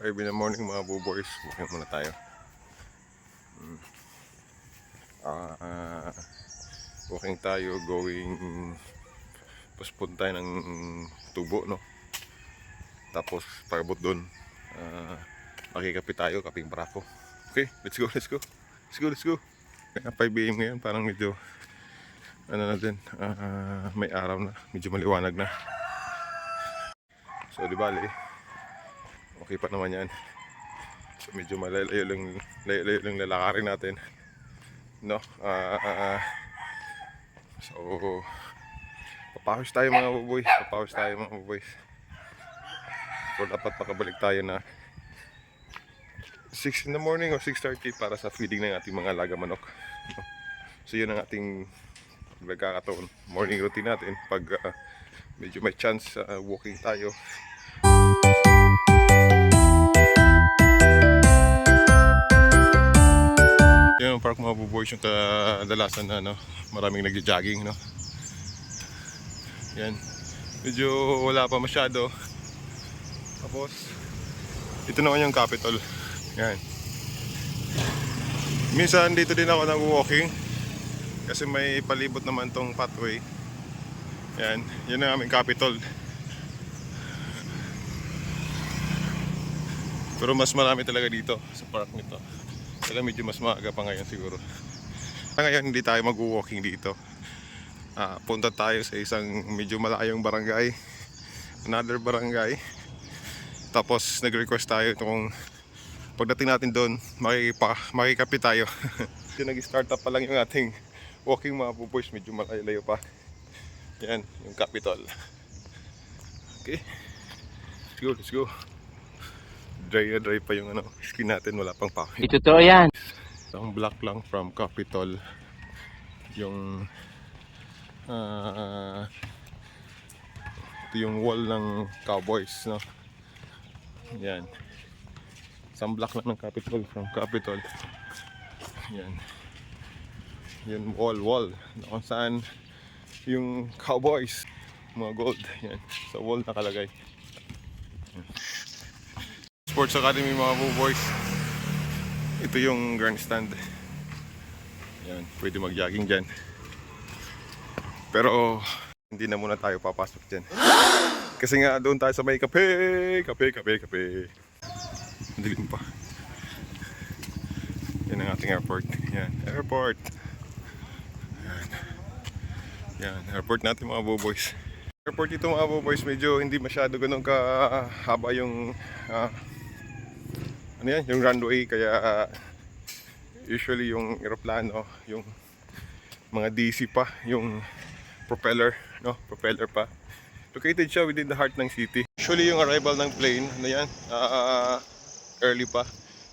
5 in the morning mga buboys, walking muna tayo. Walking tayo, going paspun tayo ng tubo, no? Tapos pagabot doon, makikapit tayo, kaping barako. Okay, let's go. Kaya 5 AM ngayon, parang medyo ano na din, may araw na, medyo maliwanag na. So di bali, okay pa naman yan. So medyo malayo lang lalakarin natin, no? So papawis tayo mga buboys. So dapat makabalik tayo na 6 in the morning or 6:30 para sa feeding ng ating mga alaga manok, no? So yun ang ating nagkakataon morning routine natin pag medyo may chance walking tayo. Yung park mga buboys, yung kadalasan na maraming nagja-jogging, no? Yan, medyo wala pa masyado. Tapos ito naman yung Capitol. Yan, minsan dito din ako nag-walking kasi may palibot naman tong pathway. Yan, yun ang aming Capitol. Pero mas marami talaga dito sa park nito. Kaya medyo mas maaga pa ngayon siguro. Ngayon hindi tayo mag-walking dito. Punta tayo sa isang medyo malayong barangay, another barangay. Tapos nag-request tayo kung pagdating natin doon makikapit tayo. Nag-start up pa lang yung ating walking mga buboys, medyo malayo pa. Yan, yung Capitol. Okay, let's go. Dry pa yung skin natin, wala pang pawis. Ito to yan. Ang block lang from Capitol yung ito yung wall ng Cowboys, no? Yan, isang block lang ng Capitol, from Capitol. Yan, yung wall na kung saan yung Cowboys, mga gold, yan, sa wall nakalagay. Yan. Sports Academy mga buboys, ito yung grandstand. Yan, pwede mag-jogging dyan. Pero hindi na muna tayo papasok dyan kasi nga doon tayo sa may kape. Dilim pa. Yan ang ating airport. Yan, airport. Yan, airport natin mga buboys. Airport ito mga buboys, medyo hindi masyado ganun kahaba yung yung runway, kaya usually yung eroplano, yung mga DC pa, yung propeller pa. Located siya within the heart ng city. Usually yung arrival ng plane, early pa,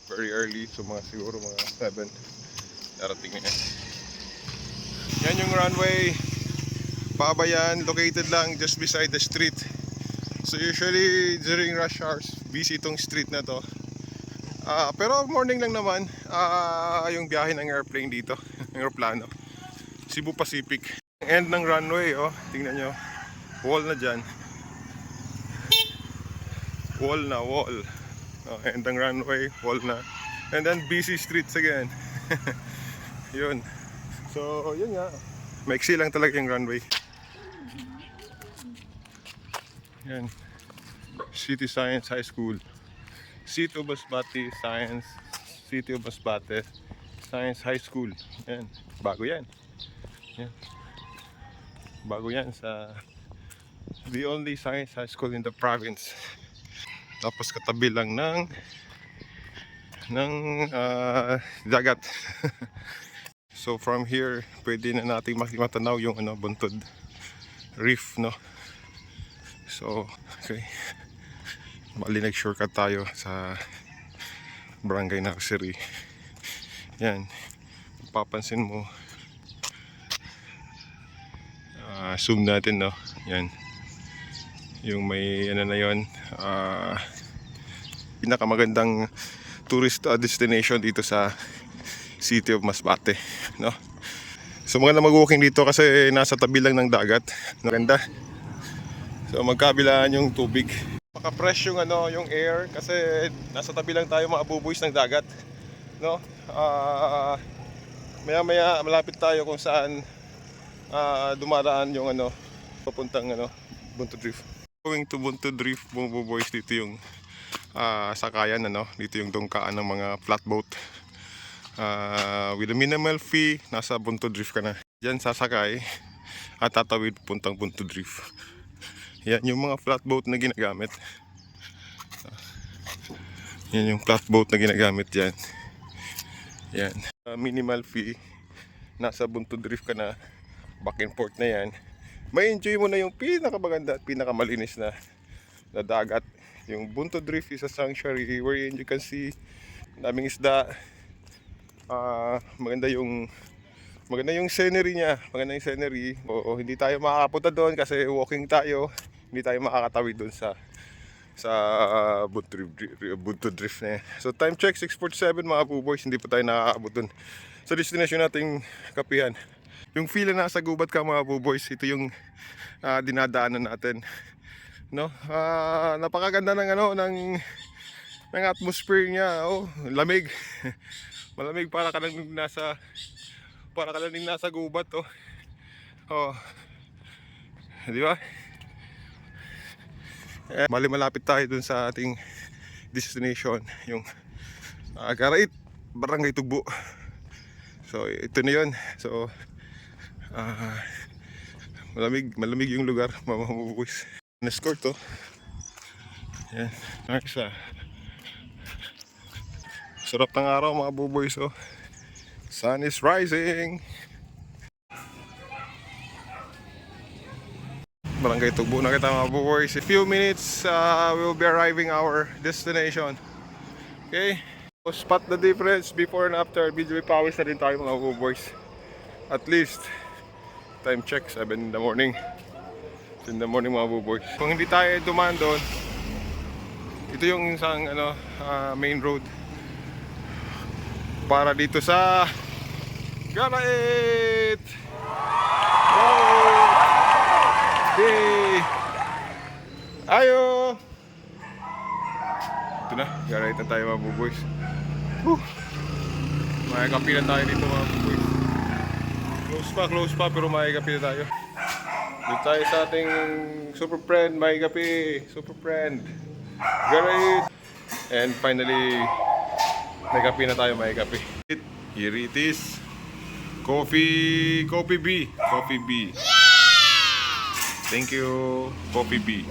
very early, so siguro mga 7 darating na yan. Yan yung runway, Pabayan, located lang just beside the street. So usually during rush hours, busy itong street na to. Pero morning lang naman yung biyahe ng airplane dito, ng aeroplano. Cebu Pacific. End ng runway, tingnan nyo. Wall na dyan. Wall. End ng runway, wall na. And then busy streets again. Yun. So yun nga, maiksi lang talaga yung runway. Yan, City Science High School, City of Masbate Science High School. Yan, bago yan. Bago yan, sa the only science high school in the province. Tapos katabi lang ng dagat. So from here pwede na nating matanaw yung Buntod Reef, no? So okay, bali nag-shortcut tayo sa Barangay Nursery. Yan, papansin mo, zoom natin, no? Yan, yung may na yon, pinakamagandang tourist destination dito sa City of Masbate, no? So maganda mag-walking dito kasi nasa tabi lang ng dagat. Maganda. So magkabilaan yung tubig. Maka-fresh yung ano, yung air kasi nasa tabi lang tayo mga bubuis ng dagat, no? Maya-maya malapit tayo kung saan dumaraan yung ano, papuntang ano, Bunto Drift. Going to Bunto Drift, mga bubuis, dito yung sakayan, ano, dito yung dungkaan ng mga flatboat. With a minimal fee, nasa Bunto Drift ka na. Diyan sasakay at tatawid puntang Bunto Drift. Yan yung mga flatboat na ginagamit. Yan yung flatboat na ginagamit dyan. Yan. Minimal fee, nasa Bunto Drift ka na. Back and forth na yan. May enjoy mo na yung pinakamaganda at pinakamalinis na dagat. Yung Bunto Drift is a sanctuary wherein you can see daming isda. Maganda yung scenery niya. Maganda yung scenery. Oo, hindi tayo makakapunta doon kasi walking tayo. Hindi tayo makakatawid doon sa Bunto Drift na yan. So time check 6:47 mga buboys. Hindi pa tayo nakakaabot doon sa destination nating kapihan. Yung feel na nasa gubat ka mga buboys, ito yung dinadaanan natin, no? Napakaganda ng ano ng atmosphere niya. Oh, lamig. Malamig, para ka lang nasa gubat, oh. Oh. Di ba? Malapit tayo dun sa ating destination, yung Garait, Barangay Tugbo. So ito na yun. So malamig yung lugar, mga buboys. Escort to. Yan, nice. Sarap ng araw mga buboys, oh. Sun is rising. Barangay Tugbo na kita mga buboys. In a few minutes we'll be arriving our destination. Okay, so spot the difference before and after. Medyo pawis na din tayo mga buboys. At least time check 7 in the morning. 7 in the morning mga buboys. Kung hindi tayo dumaan doon, ito yung isang ano, main road para dito sa Garait. Okay. Ayo. Ito na, Garait na tayo mga buboys. May kape na tayo dito mga buboys. Close pa pero may kape na tayo. Dito tayo sa ating super friend, may kape. Super friend Garait. And finally may kape na tayo, may kape. Here it is. Coffee B. Thank you, Coffee B.